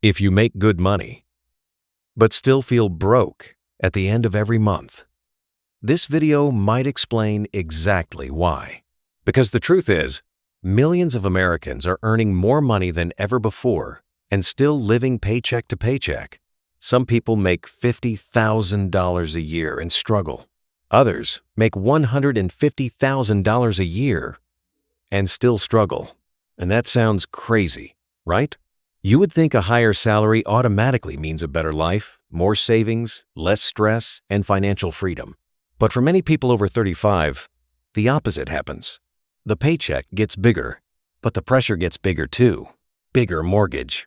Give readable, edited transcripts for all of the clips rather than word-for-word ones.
if you make good money, but still feel broke at the end of every month. This video might explain exactly why. Because the truth is, millions of Americans are earning more money than ever before and still living paycheck to paycheck. Some people make $50,000 a year and struggle. Others make $150,000 a year and still struggle. And that sounds crazy, right? You would think a higher salary automatically means a better life, more savings, less stress, and financial freedom. But for many people over 35, the opposite happens. The paycheck gets bigger, but the pressure gets bigger too. Bigger mortgage,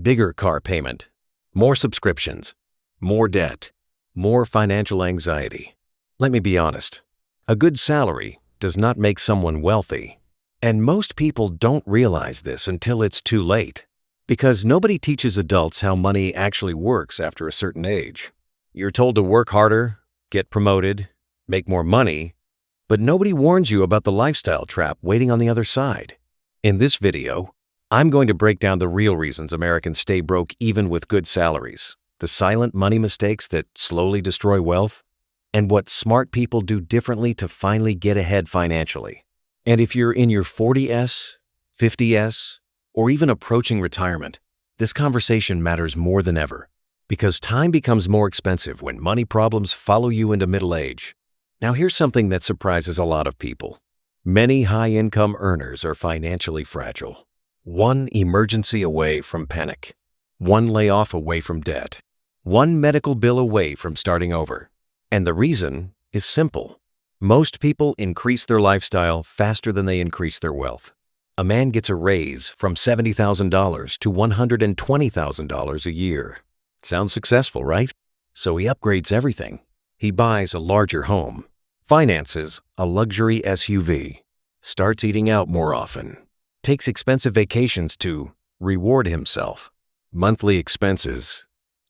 bigger car payment, more subscriptions, more debt, more financial anxiety. Let me be honest. A good salary does not make someone wealthy. And most people don't realize this until it's too late. Because nobody teaches adults how money actually works after a certain age. You're told to work harder, get promoted, make more money, but nobody warns you about the lifestyle trap waiting on the other side. In this video, I'm going to break down the real reasons Americans stay broke even with good salaries, the silent money mistakes that slowly destroy wealth, and what smart people do differently to finally get ahead financially. And if you're in your 40s, 50s, or even approaching retirement, this conversation matters more than ever because time becomes more expensive when money problems follow you into middle age. Now here's something that surprises a lot of people. Many high-income earners are financially fragile. One emergency away from panic. One layoff away from debt. One medical bill away from starting over. And the reason is simple. Most people increase their lifestyle faster than they increase their wealth. A man gets a raise from $70,000 to $120,000 a year. Sounds successful, right? So he upgrades everything. He buys a larger home, finances a luxury SUV, starts eating out more often, takes expensive vacations to reward himself. Monthly expenses,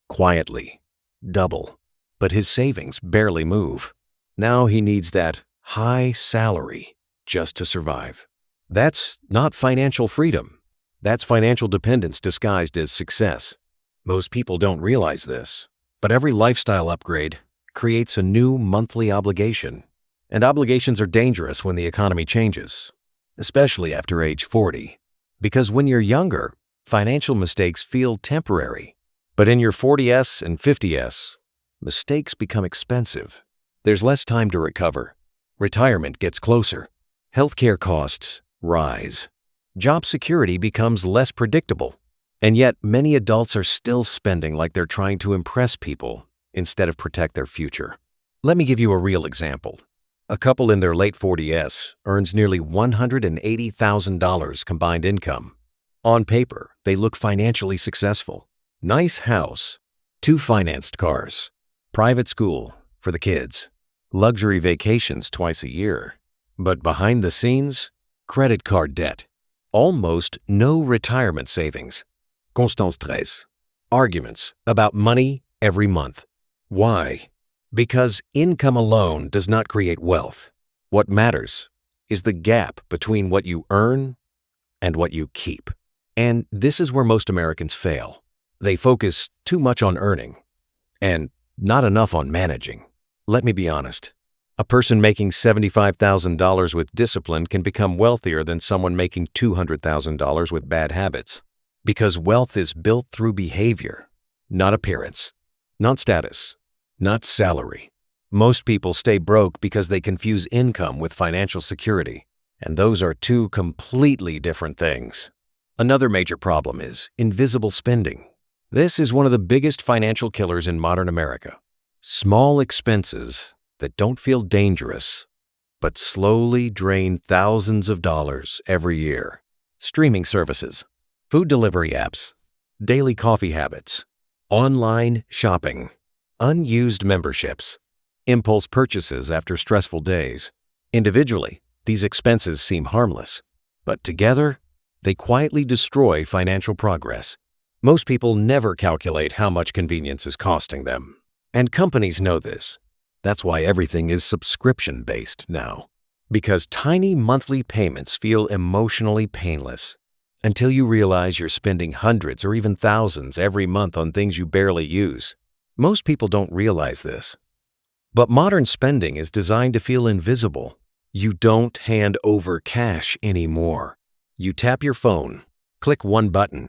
quietly, double, but his savings barely move. Now he needs that high salary just to survive. That's not financial freedom. That's financial dependence disguised as success. Most people don't realize this, but every lifestyle upgrade creates a new monthly obligation. And obligations are dangerous when the economy changes, especially after age 40. Because when you're younger, financial mistakes feel temporary. But in your 40s and 50s, mistakes become expensive. There's less time to recover. Retirement gets closer. Healthcare costs rise. Job security becomes less predictable. And yet, many adults are still spending like they're trying to impress people instead of protect their future. Let me give you a real example. A couple in their late 40s earns nearly $180,000 combined income. On paper, they look financially successful. Nice house, 2 financed cars, private school for the kids, luxury vacations twice a year. But behind the scenes, credit card debt, almost no retirement savings, constant stress, arguments about money every month. Why? Because income alone does not create wealth. What matters is the gap between what you earn and what you keep. And this is where most Americans fail. They focus too much on earning and not enough on managing. Let me be honest. A person making $75,000 with discipline can become wealthier than someone making $200,000 with bad habits. Because wealth is built through behavior, not appearance, not status, not salary. Most people stay broke because they confuse income with financial security, and those are two completely different things. Another major problem is invisible spending. This is one of the biggest financial killers in modern America. Small expenses that don't feel dangerous, but slowly drain thousands of dollars every year. Streaming services, food delivery apps, daily coffee habits, online shopping, unused memberships, impulse purchases after stressful days. Individually, these expenses seem harmless, but together, they quietly destroy financial progress. Most people never calculate how much convenience is costing them, and companies know this. That's why everything is subscription-based now, because tiny monthly payments feel emotionally painless. until you realize you're spending hundreds or even thousands every month on things you barely use. Most people don't realize this. But modern spending is designed to feel invisible. You don't hand over cash anymore. You tap your phone, click one button,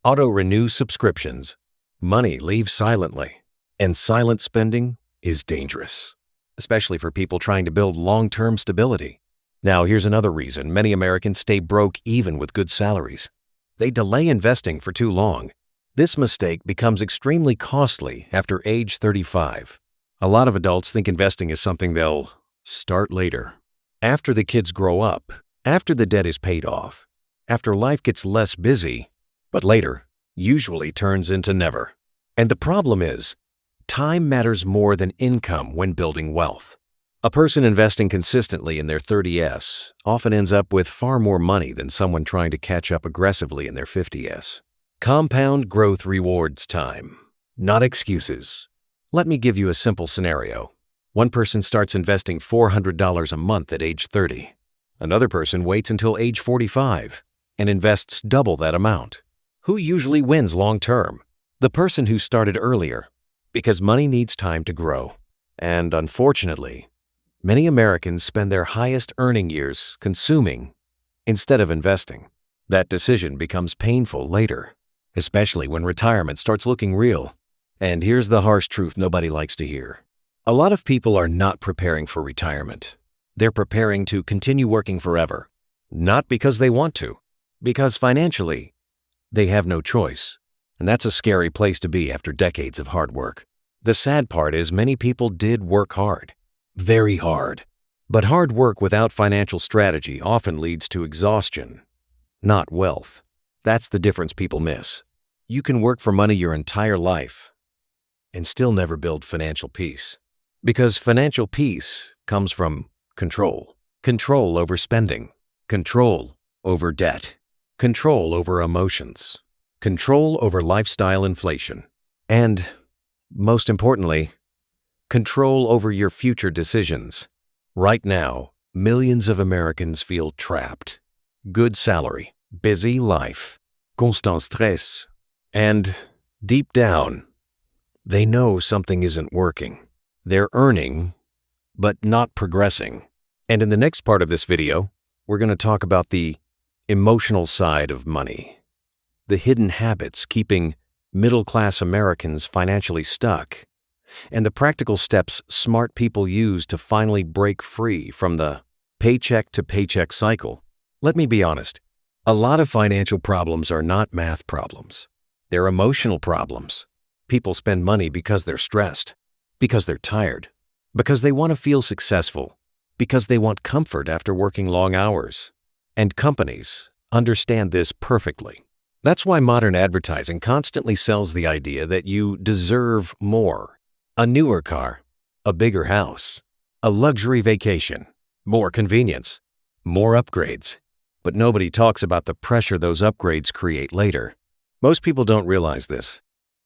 auto-renew subscriptions. Money leaves silently, and silent spending is dangerous, especially for people trying to build long-term stability. Now, here's another reason many Americans stay broke even with good salaries. They delay investing for too long. This mistake becomes extremely costly after age 35. A lot of adults think investing is something they'll start later, after the kids grow up, after the debt is paid off, after life gets less busy, but later usually turns into never. And the problem is, time matters more than income when building wealth. A person investing consistently in their 30s often ends up with far more money than someone trying to catch up aggressively in their 50s. Compound growth rewards time, not excuses. Let me give you a simple scenario. One person starts investing $400 a month at age 30. Another person waits until age 45 and invests double that amount. Who usually wins long term? The person who started earlier, because money needs time to grow. And unfortunately, many Americans spend their highest earning years consuming instead of investing. That decision becomes painful later, especially when retirement starts looking real. And here's the harsh truth nobody likes to hear. A lot of people are not preparing for retirement. They're preparing to continue working forever. Not because they want to, because financially, they have no choice. And that's a scary place to be after decades of hard work. The sad part is many people did work hard. Very hard. But hard work without financial strategy often leads to exhaustion, not wealth. That's the difference people miss. You can work for money your entire life and still never build financial peace. Because financial peace comes from control. Control over spending. Control over debt. Control over emotions. Control over lifestyle inflation. And, most importantly, control over your future decisions. Right now, millions of Americans feel trapped. Good salary, busy life, constant stress, and deep down, they know something isn't working. They're earning, but not progressing. And in the next part of this video, we're going to talk about the emotional side of money, the hidden habits keeping middle-class Americans financially stuck, and the practical steps smart people use to finally break free from the paycheck to paycheck cycle. Let me be honest, a lot of financial problems are not math problems. They're emotional problems. People spend money because they're stressed, because they're tired, because they want to feel successful, because they want comfort after working long hours. And companies understand this perfectly. That's why modern advertising constantly sells the idea that you deserve more. A newer car, a bigger house, a luxury vacation, more convenience, more upgrades. But nobody talks about the pressure those upgrades create later. Most people don't realize this,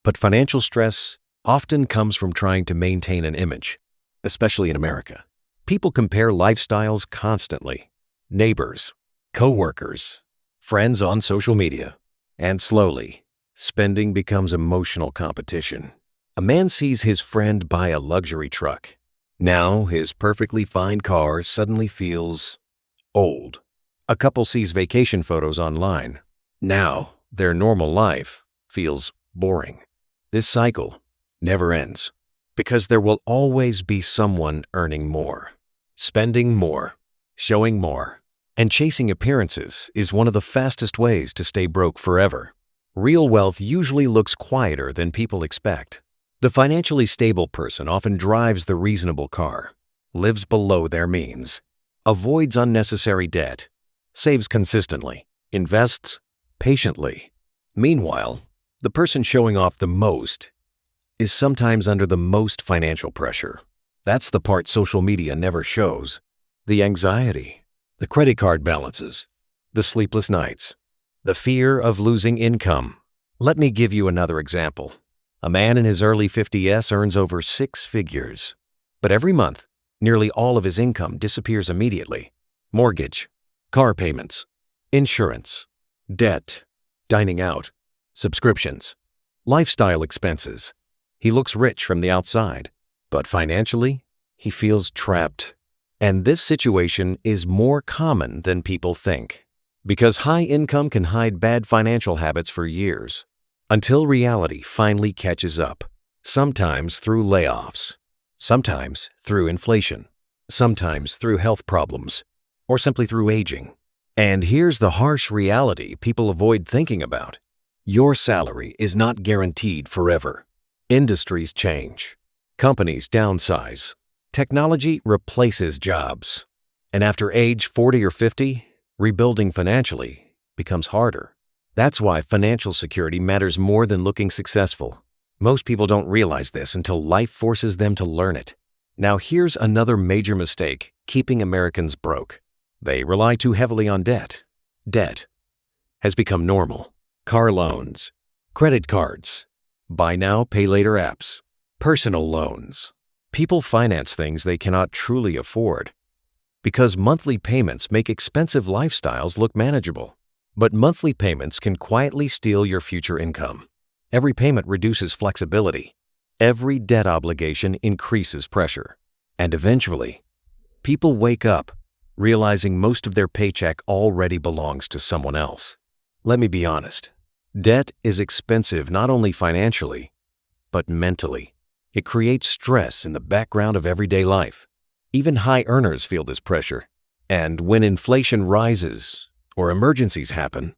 but financial stress often comes from trying to maintain an image, especially in America. People compare lifestyles constantly. Neighbors, co-workers, friends on social media. And slowly, spending becomes emotional competition. A man sees his friend buy a luxury truck. Now, his perfectly fine car suddenly feels old. A couple sees vacation photos online. Now, their normal life feels boring. This cycle never ends because there will always be someone earning more, spending more, showing more, and chasing appearances is one of the fastest ways to stay broke forever. Real wealth usually looks quieter than people expect. The financially stable person often drives the reasonable car, lives below their means, avoids unnecessary debt, saves consistently, invests patiently. Meanwhile, the person showing off the most is sometimes under the most financial pressure. That's the part social media never shows. The anxiety, the credit card balances, the sleepless nights, the fear of losing income. Let me give you another example. A man in his early 50s earns over 6 figures. But every month, nearly all of his income disappears immediately. Mortgage, car payments, insurance, debt, dining out, subscriptions, lifestyle expenses. He looks rich from the outside, but financially, he feels trapped. And this situation is more common than people think, because high income can hide bad financial habits for years, until reality finally catches up, sometimes through layoffs, sometimes through inflation, sometimes through health problems, or simply through aging. And here's the harsh reality people avoid thinking about. Your salary is not guaranteed forever. Industries change. Companies downsize. Technology replaces jobs. And after age 40 or 50, rebuilding financially becomes harder. That's why financial security matters more than looking successful. Most people don't realize this until life forces them to learn it. Now here's another major mistake keeping Americans broke. They rely too heavily on debt. Debt has become normal. Car loans, credit cards, buy now, pay later apps, personal loans. People finance things they cannot truly afford because monthly payments make expensive lifestyles look manageable. But monthly payments can quietly steal your future income. Every payment reduces flexibility. Every debt obligation increases pressure. And eventually, people wake up realizing most of their paycheck already belongs to someone else. Let me be honest. Debt is expensive not only financially, but mentally. It creates stress in the background of everyday life. Even high earners feel this pressure. And when inflation rises or emergencies happen,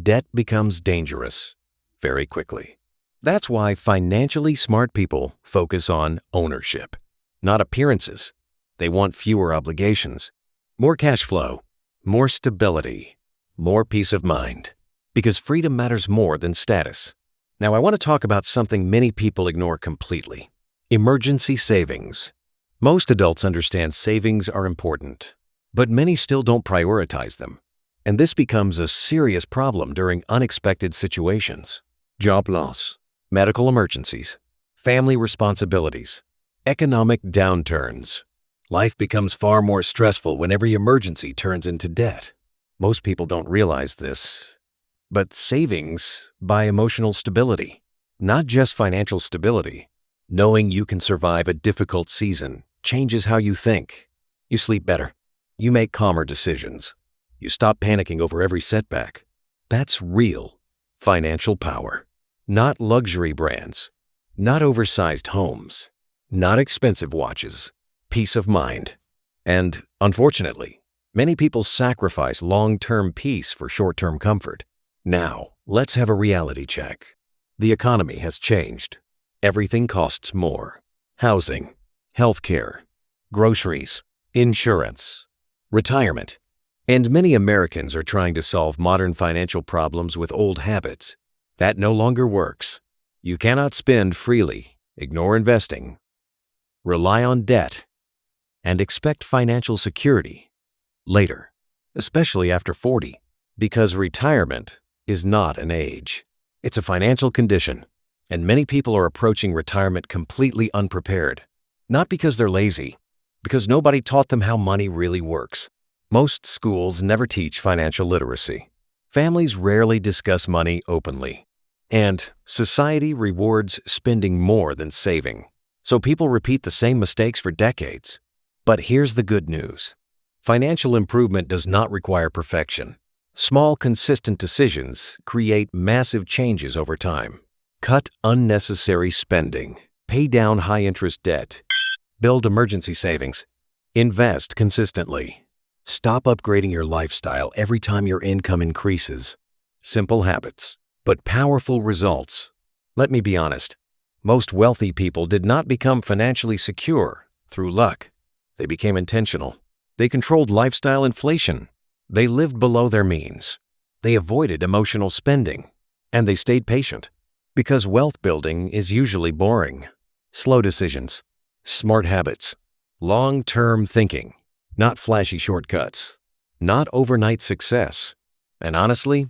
debt becomes dangerous very quickly. That's why financially smart people focus on ownership, not appearances. They want fewer obligations, more cash flow, more stability, more peace of mind, because freedom matters more than status. Now, I want to talk about something many people ignore completely: emergency savings. Most adults understand savings are important, but many still don't prioritize them. And this becomes a serious problem during unexpected situations: job loss, medical emergencies, family responsibilities, economic downturns. Life becomes far more stressful when every emergency turns into debt. Most people don't realize this, but savings buy emotional stability, not just financial stability. Knowing you can survive a difficult season changes how you think. You sleep better. You make calmer decisions. You stop panicking over every setback. That's real financial power. Not luxury brands, not oversized homes, not expensive watches. Peace of mind. And unfortunately, many people sacrifice long-term peace for short-term comfort. Now, let's have a reality check. The economy has changed. Everything costs more: housing, healthcare, groceries, insurance, retirement. And many Americans are trying to solve modern financial problems with old habits. That no longer works. You cannot spend freely, ignore investing, rely on debt, and expect financial security later, especially after 40, because retirement is not an age. It's a financial condition, and many people are approaching retirement completely unprepared. Not because they're lazy, because nobody taught them how money really works. Most schools never teach financial literacy. Families rarely discuss money openly. And society rewards spending more than saving. So people repeat the same mistakes for decades. But here's the good news. Financial improvement does not require perfection. Small, consistent decisions create massive changes over time. Cut unnecessary spending. Pay down high-interest debt. Build emergency savings. Invest consistently. Stop upgrading your lifestyle every time your income increases. Simple habits, but powerful results. Let me be honest. Most wealthy people did not become financially secure through luck. They became intentional. They controlled lifestyle inflation. They lived below their means. They avoided emotional spending. And they stayed patient. Because wealth building is usually boring. Slow decisions, smart habits, long-term thinking, not flashy shortcuts, not overnight success. And honestly,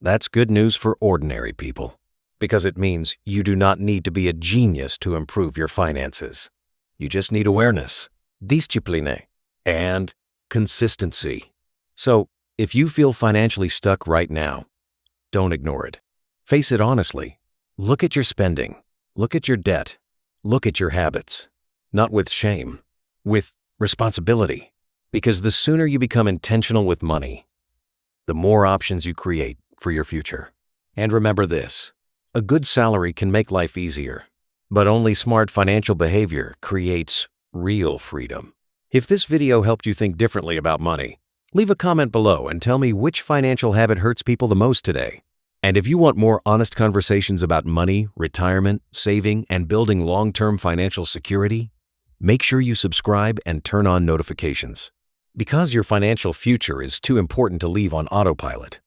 that's good news for ordinary people, because it means you do not need to be a genius to improve your finances. You just need awareness, discipline, and consistency. So, If you feel financially stuck right now, don't ignore it. Face it honestly. Look at your spending. Look at your debt. Look at your habits. Not with shame, with responsibility. Because the sooner you become intentional with money, the more options you create for your future. And remember this, a good salary can make life easier, but only smart financial behavior creates real freedom. If this video helped you think differently about money, leave a comment below and tell me which financial habit hurts people the most today. And if you want more honest conversations about money, retirement, saving, and building long-term financial security, make sure you subscribe and turn on notifications. Because your financial future is too important to leave on autopilot.